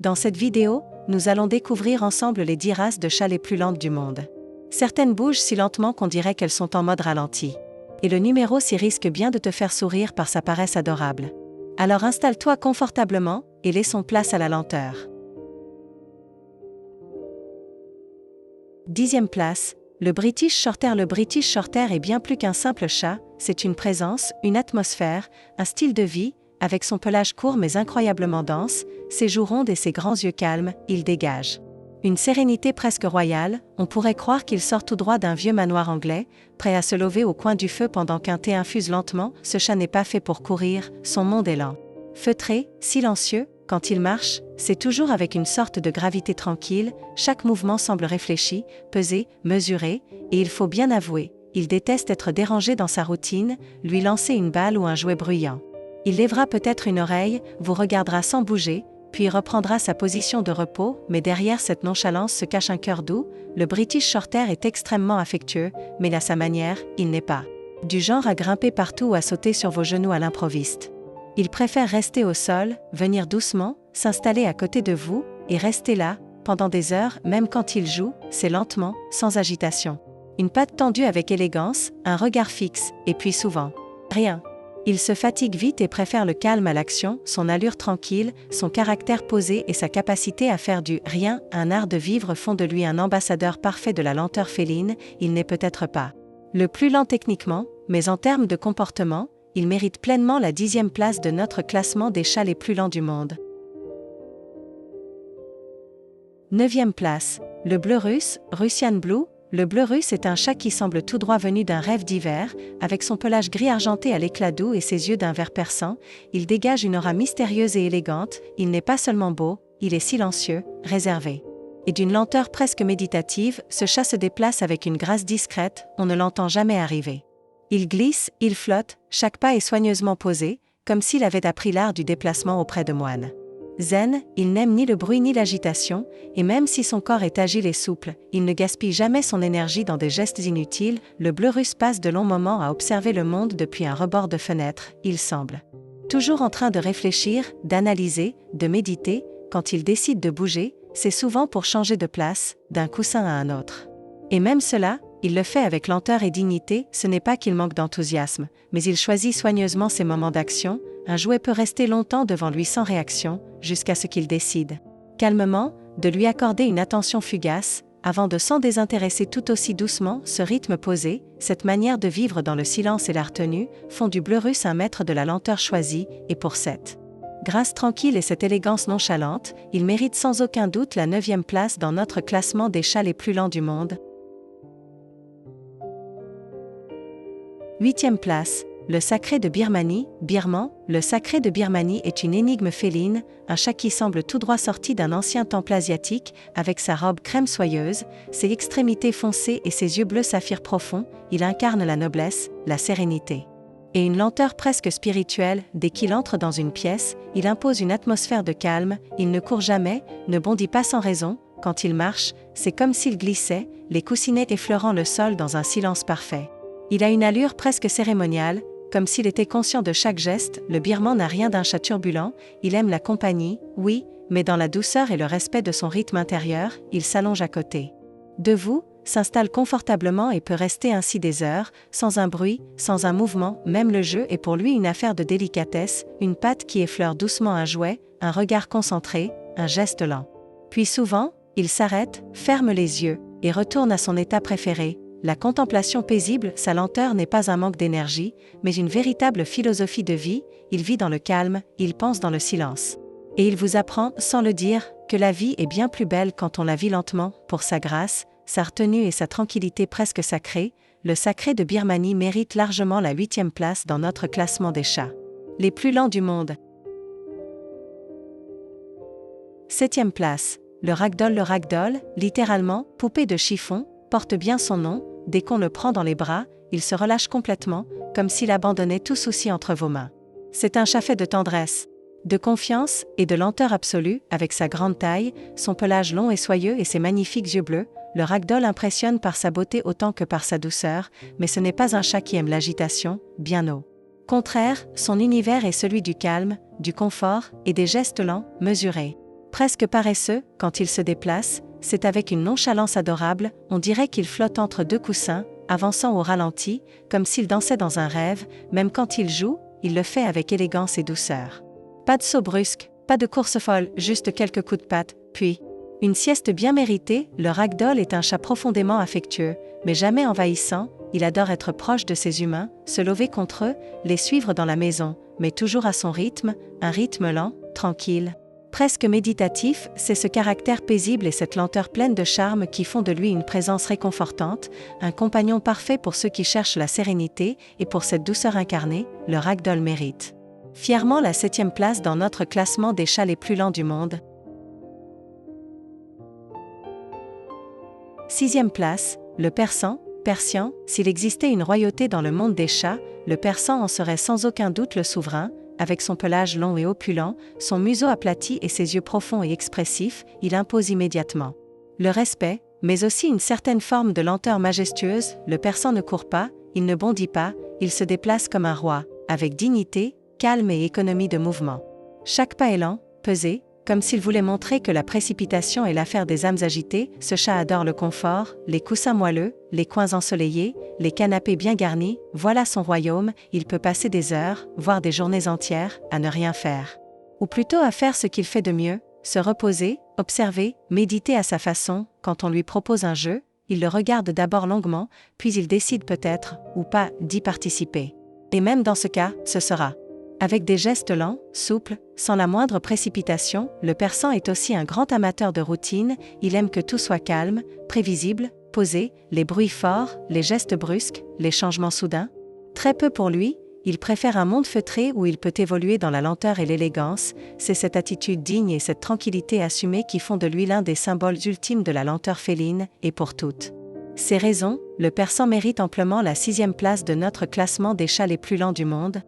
Dans cette vidéo, nous allons découvrir ensemble les 10 races de chats les plus lentes du monde. Certaines bougent si lentement qu'on dirait qu'elles sont en mode ralenti. Et le numéro 6 risque bien de te faire sourire par sa paresse adorable. Alors installe-toi confortablement et laissons place à la lenteur. 10e place, le British Shorthair. Le British Shorthair est bien plus qu'un simple chat, c'est une présence, une atmosphère, un style de vie. Avec son pelage court mais incroyablement dense, ses joues rondes et ses grands yeux calmes, il dégage une sérénité presque royale. On pourrait croire qu'il sort tout droit d'un vieux manoir anglais, prêt à se lever au coin du feu pendant qu'un thé infuse lentement. Ce chat n'est pas fait pour courir, son monde est lent. Feutré, silencieux, quand il marche, c'est toujours avec une sorte de gravité tranquille, chaque mouvement semble réfléchi, pesé, mesuré, et il faut bien avouer, il déteste être dérangé dans sa routine, lui lancer une balle ou un jouet bruyant. Il lèvera peut-être une oreille, vous regardera sans bouger, puis reprendra sa position de repos, mais derrière cette nonchalance se cache un cœur doux. Le British Shorthair est extrêmement affectueux, mais à sa manière, il n'est pas du genre à grimper partout ou à sauter sur vos genoux à l'improviste. Il préfère rester au sol, venir doucement, s'installer à côté de vous, et rester là, pendant des heures. Même quand il joue, c'est lentement, sans agitation. Une patte tendue avec élégance, un regard fixe, et puis souvent rien. Il se fatigue vite et préfère le calme à l'action. Son allure tranquille, son caractère posé et sa capacité à faire du rien un art de vivre font de lui un ambassadeur parfait de la lenteur féline. Il n'est peut-être pas le plus lent techniquement, mais en termes de comportement, il mérite pleinement la 10e place de notre classement des chats les plus lents du monde. 9e place, le bleu russe, Russian Blue. Le bleu russe est un chat qui semble tout droit venu d'un rêve d'hiver, avec son pelage gris argenté à l'éclat doux et ses yeux d'un vert perçant. Il dégage une aura mystérieuse et élégante. Il n'est pas seulement beau, il est silencieux, réservé. Et d'une lenteur presque méditative, ce chat se déplace avec une grâce discrète, on ne l'entend jamais arriver. Il glisse, il flotte, chaque pas est soigneusement posé, comme s'il avait appris l'art du déplacement auprès de moines. Zen, il n'aime ni le bruit ni l'agitation, et même si son corps est agile et souple, il ne gaspille jamais son énergie dans des gestes inutiles. Le bleu russe passe de longs moments à observer le monde depuis un rebord de fenêtre. Il semble toujours en train de réfléchir, d'analyser, de méditer. Quand il décide de bouger, c'est souvent pour changer de place, d'un coussin à un autre. Et même cela, il le fait avec lenteur et dignité. Ce n'est pas qu'il manque d'enthousiasme, mais il choisit soigneusement ses moments d'action. Un jouet peut rester longtemps devant lui sans réaction, jusqu'à ce qu'il décide, calmement, de lui accorder une attention fugace, avant de s'en désintéresser tout aussi doucement. Ce rythme posé, cette manière de vivre dans le silence et la retenue, font du bleu russe un maître de la lenteur choisie, et pour cette grâce tranquille et cette élégance nonchalante, il mérite sans aucun doute la 9e place dans notre classement des chats les plus lents du monde. 8e place. Le sacré de Birmanie, Birman. Le sacré de Birmanie est une énigme féline, un chat qui semble tout droit sorti d'un ancien temple asiatique, avec sa robe crème soyeuse, ses extrémités foncées et ses yeux bleus saphir profonds. Il incarne la noblesse, la sérénité et une lenteur presque spirituelle. Dès qu'il entre dans une pièce, il impose une atmosphère de calme. Il ne court jamais, ne bondit pas sans raison. Quand il marche, c'est comme s'il glissait, les coussinets effleurant le sol dans un silence parfait. Il a une allure presque cérémoniale, comme s'il était conscient de chaque geste. Le Birman n'a rien d'un chat turbulent, il aime la compagnie, oui, mais dans la douceur et le respect de son rythme intérieur. Il s'allonge à côté de vous, s'installe confortablement et peut rester ainsi des heures, sans un bruit, sans un mouvement. Même le jeu est pour lui une affaire de délicatesse, une patte qui effleure doucement un jouet, un regard concentré, un geste lent. Puis souvent, il s'arrête, ferme les yeux, et retourne à son état préféré, la contemplation paisible. Sa lenteur n'est pas un manque d'énergie, mais une véritable philosophie de vie. Il vit dans le calme, il pense dans le silence. Et il vous apprend, sans le dire, que la vie est bien plus belle quand on la vit lentement. Pour sa grâce, sa retenue et sa tranquillité presque sacrée, le sacré de Birmanie mérite largement la 8e place dans notre classement des chats les plus lents du monde. 7e place, le ragdoll. Le ragdoll, littéralement, poupée de chiffon, porte bien son nom. Dès qu'on le prend dans les bras, il se relâche complètement, comme s'il abandonnait tout souci entre vos mains. C'est un chat fait de tendresse, de confiance et de lenteur absolue. Avec sa grande taille, son pelage long et soyeux et ses magnifiques yeux bleus, le ragdoll impressionne par sa beauté autant que par sa douceur, mais ce n'est pas un chat qui aime l'agitation, bien au contraire, son univers est celui du calme, du confort et des gestes lents, mesurés. Presque paresseux, quand il se déplace, c'est avec une nonchalance adorable, on dirait qu'il flotte entre deux coussins, avançant au ralenti, comme s'il dansait dans un rêve, même quand il joue, il le fait avec élégance et douceur. Pas de saut brusque, pas de course folle, juste quelques coups de patte, puis une sieste bien méritée. Le ragdoll est un chat profondément affectueux, mais jamais envahissant. Il adore être proche de ses humains, se lever contre eux, les suivre dans la maison, mais toujours à son rythme, un rythme lent, tranquille. Presque méditatif, c'est ce caractère paisible et cette lenteur pleine de charme qui font de lui une présence réconfortante, un compagnon parfait pour ceux qui cherchent la sérénité, et pour cette douceur incarnée, le ragdoll mérite fièrement la 7e place dans notre classement des chats les plus lents du monde. 6e place, le persan. S'il existait une royauté dans le monde des chats, le persan en serait sans aucun doute le souverain. Avec son pelage long et opulent, son museau aplati et ses yeux profonds et expressifs, il impose immédiatement le respect, mais aussi une certaine forme de lenteur majestueuse. Le persan ne court pas, il ne bondit pas, il se déplace comme un roi, avec dignité, calme et économie de mouvement. Chaque pas est lent, pesé, comme s'il voulait montrer que la précipitation est l'affaire des âmes agitées. Ce chat adore le confort, les coussins moelleux, les coins ensoleillés, les canapés bien garnis. Voilà son royaume. Il peut passer des heures, voire des journées entières, à ne rien faire. Ou plutôt à faire ce qu'il fait de mieux, se reposer, observer, méditer à sa façon. Quand on lui propose un jeu, il le regarde d'abord longuement, puis il décide peut-être, ou pas, d'y participer. Et même dans ce cas, ce sera avec des gestes lents, souples, sans la moindre précipitation. Le persan est aussi un grand amateur de routine. Il aime que tout soit calme, prévisible, posé, les bruits forts, les gestes brusques, les changements soudains. Très peu pour lui, il préfère un monde feutré où il peut évoluer dans la lenteur et l'élégance. C'est cette attitude digne et cette tranquillité assumée qui font de lui l'un des symboles ultimes de la lenteur féline, et pour toutes ces raisons, le persan mérite amplement la 6e place de notre classement des chats les plus lents du monde.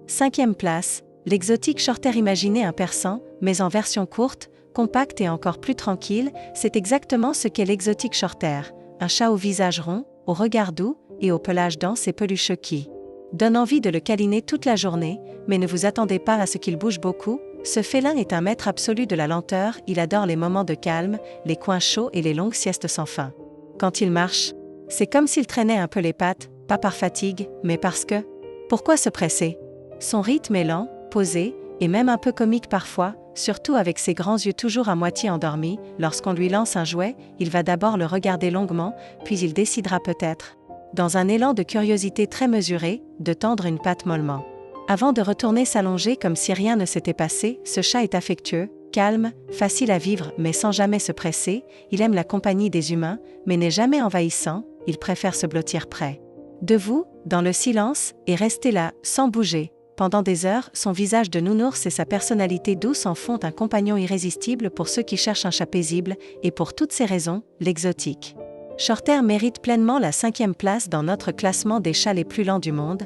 5e place, l'exotique shorthair. Imaginez un persan, mais en version courte, compacte et encore plus tranquille. C'est exactement ce qu'est l'exotique shorthair, un chat au visage rond, au regard doux, et au pelage dense et pelucheux qui donne envie de le câliner toute la journée, mais ne vous attendez pas à ce qu'il bouge beaucoup. Ce félin est un maître absolu de la lenteur. Il adore les moments de calme, les coins chauds et les longues siestes sans fin. Quand il marche, c'est comme s'il traînait un peu les pattes, pas par fatigue, mais parce que... Pourquoi se presser ? Son rythme est lent, posé, et même un peu comique parfois, surtout avec ses grands yeux toujours à moitié endormis. Lorsqu'on lui lance un jouet, il va d'abord le regarder longuement, puis il décidera peut-être, dans un élan de curiosité très mesuré, de tendre une patte mollement. Avant de retourner s'allonger comme si rien ne s'était passé. Ce chat est affectueux, calme, facile à vivre mais sans jamais se presser. Il aime la compagnie des humains, mais n'est jamais envahissant. Il préfère se blottir près de vous, dans le silence, et rester là, sans bouger. Pendant des heures, son visage de nounours et sa personnalité douce en font un compagnon irrésistible pour ceux qui cherchent un chat paisible, et pour toutes ces raisons, l'exotique shorthair mérite pleinement la 5e place dans notre classement des chats les plus lents du monde.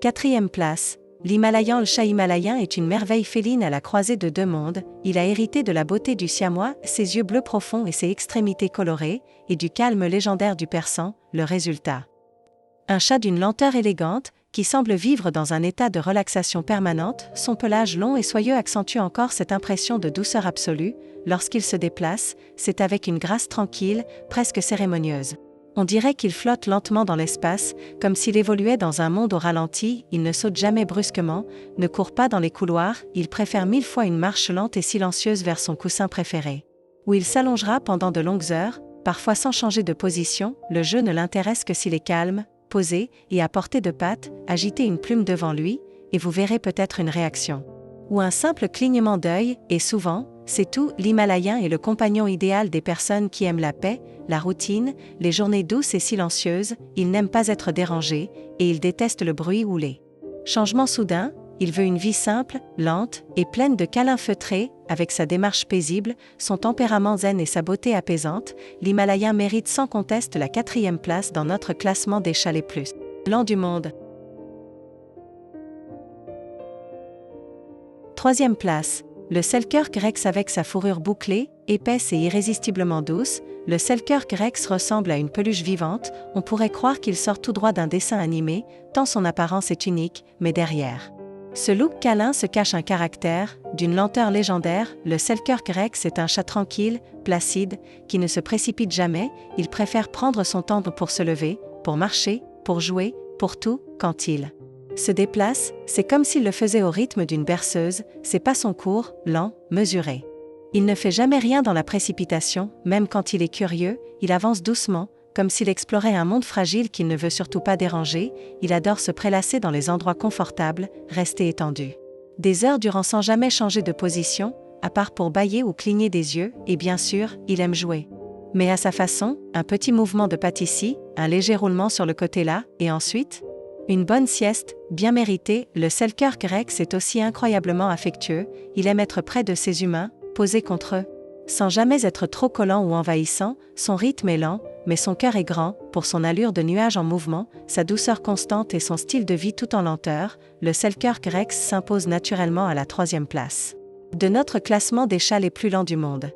4e place, l'Himalayan. Le chat himalayen est une merveille féline à la croisée de deux mondes. Il a hérité de la beauté du siamois, ses yeux bleus profonds et ses extrémités colorées, et du calme légendaire du persan. Le résultat, un chat d'une lenteur élégante, qui semble vivre dans un état de relaxation permanente. Son pelage long et soyeux accentue encore cette impression de douceur absolue. Lorsqu'il se déplace, c'est avec une grâce tranquille, presque cérémonieuse. On dirait qu'il flotte lentement dans l'espace, comme s'il évoluait dans un monde au ralenti. Il ne saute jamais brusquement, ne court pas dans les couloirs. Il préfère 1000 fois une marche lente et silencieuse vers son coussin préféré, où il s'allongera pendant de longues heures, parfois sans changer de position. Le jeu ne l'intéresse que s'il est calme, posé et à portée de patte. Agitez une plume devant lui, et vous verrez peut-être une réaction, ou un simple clignement d'œil, et souvent, c'est tout. L'Himalayen est le compagnon idéal des personnes qui aiment la paix, la routine, les journées douces et silencieuses. Il n'aime pas être dérangé, et il déteste le bruit ou les changements soudains. Il veut une vie simple, lente, et pleine de câlins feutrés. Avec sa démarche paisible, son tempérament zen et sa beauté apaisante, l'Himalayen mérite sans conteste la 4e place dans notre classement des chats les plus lents du monde. 3e place, le Selkirk Rex. Avec sa fourrure bouclée, épaisse et irrésistiblement douce, le Selkirk Rex ressemble à une peluche vivante, on pourrait croire qu'il sort tout droit d'un dessin animé, tant son apparence est unique, mais derrière ce look câlin se cache un caractère, d'une lenteur légendaire. Le Selkirk Rex est un chat tranquille, placide, qui ne se précipite jamais, il préfère prendre son temps pour se lever, pour marcher, pour jouer, pour tout, quand il se déplace, c'est comme s'il le faisait au rythme d'une berceuse, ses pas sont courts, lents, mesurés. Il ne fait jamais rien dans la précipitation, même quand il est curieux, il avance doucement, comme s'il explorait un monde fragile qu'il ne veut surtout pas déranger, il adore se prélasser dans les endroits confortables, rester étendu des heures durant sans jamais changer de position, à part pour bâiller ou cligner des yeux, et bien sûr, il aime jouer. Mais à sa façon, un petit mouvement de patte ici, un léger roulement sur le côté là, et ensuite une bonne sieste, bien méritée. Le Selkirk Rex est aussi incroyablement affectueux, il aime être près de ses humains, posé contre eux. Sans jamais être trop collant ou envahissant, son rythme est lent, mais son cœur est grand, pour son allure de nuage en mouvement, sa douceur constante et son style de vie tout en lenteur, le Selkirk Rex s'impose naturellement à la 3e place de notre classement des chats les plus lents du monde.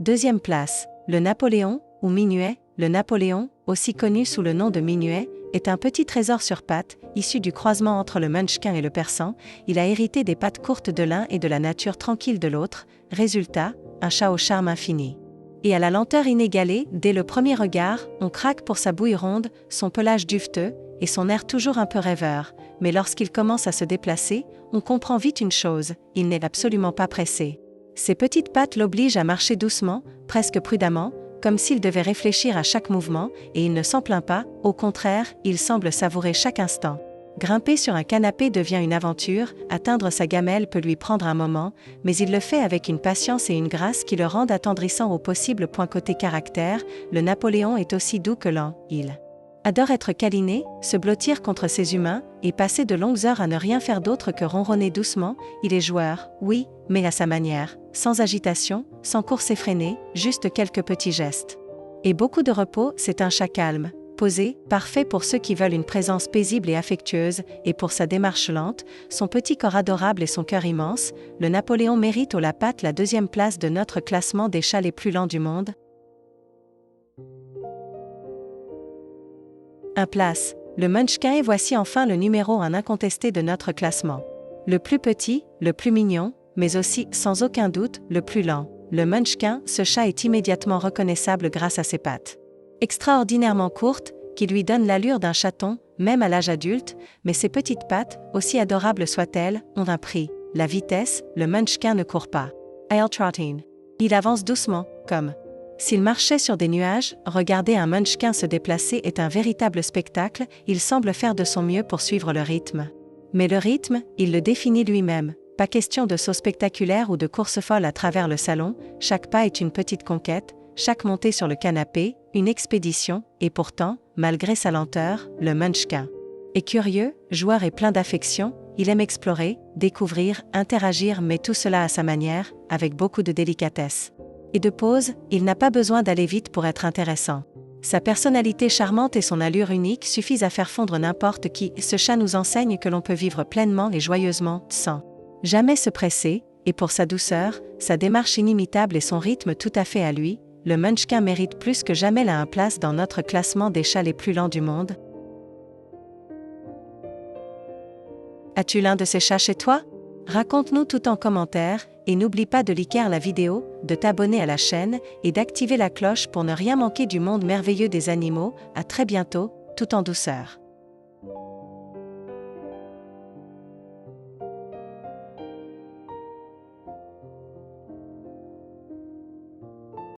2e place, le Napoléon, ou Minuet. Le Napoléon, aussi connu sous le nom de Minuet, est un petit trésor sur pattes, issu du croisement entre le Munchkin et le Persan. Il a hérité des pattes courtes de l'un et de la nature tranquille de l'autre. Résultat, un chat au charme infini. Et à la lenteur inégalée, dès le premier regard, on craque pour sa bouille ronde, son pelage duveteux, et son air toujours un peu rêveur. Mais lorsqu'il commence à se déplacer, on comprend vite une chose, il n'est absolument pas pressé. Ses petites pattes l'obligent à marcher doucement, presque prudemment, comme s'il devait réfléchir à chaque mouvement, et il ne s'en plaint pas, au contraire, il semble savourer chaque instant. Grimper sur un canapé devient une aventure, atteindre sa gamelle peut lui prendre un moment, mais il le fait avec une patience et une grâce qui le rendent attendrissant au possible point. Côté caractère, le Napoléon est aussi doux que lent, il adore être câliné, se blottir contre ses humains, et passer de longues heures à ne rien faire d'autre que ronronner doucement. Il est joueur, oui, mais à sa manière, sans agitation, sans course effrénée, juste quelques petits gestes. Et beaucoup de repos. C'est un chat calme, posé, parfait pour ceux qui veulent une présence paisible et affectueuse, et pour sa démarche lente, son petit corps adorable et son cœur immense, le Napoléon mérite au la patte la 2e place de notre classement des chats les plus lents du monde. 1 place, le Munchkin. Et voici enfin le numéro 1 incontesté de notre classement. Le plus petit, le plus mignon, mais aussi, sans aucun doute, le plus lent. Le Munchkin, ce chat est immédiatement reconnaissable grâce à ses pattes extraordinairement courtes, qui lui donnent l'allure d'un chaton, même à l'âge adulte, mais ses petites pattes, aussi adorables soient-elles, ont un prix. La vitesse. Le Munchkin ne court pas. I'll trotting. Il avance doucement, comme s'il marchait sur des nuages. Regarder un Munchkin se déplacer est un véritable spectacle, il semble faire de son mieux pour suivre le rythme. Mais le rythme, il le définit lui-même. Pas question de saut spectaculaire ou de course folle à travers le salon, chaque pas est une petite conquête, chaque montée sur le canapé, une expédition, et pourtant, malgré sa lenteur, le Munchkin est curieux, joueur et plein d'affection, il aime explorer, découvrir, interagir, mais tout cela à sa manière, avec beaucoup de délicatesse et de pause. Il n'a pas besoin d'aller vite pour être intéressant. Sa personnalité charmante et son allure unique suffisent à faire fondre n'importe qui. Ce chat nous enseigne que l'on peut vivre pleinement et joyeusement, sans jamais se presser, et pour sa douceur, sa démarche inimitable et son rythme tout à fait à lui, le Munchkin mérite plus que jamais la 1 place dans notre classement des chats les plus lents du monde. As-tu l'un de ces chats chez toi? Raconte-nous tout en commentaire, et n'oublie pas de liker la vidéo, de t'abonner à la chaîne, et d'activer la cloche pour ne rien manquer du monde merveilleux des animaux. À très bientôt, tout en douceur.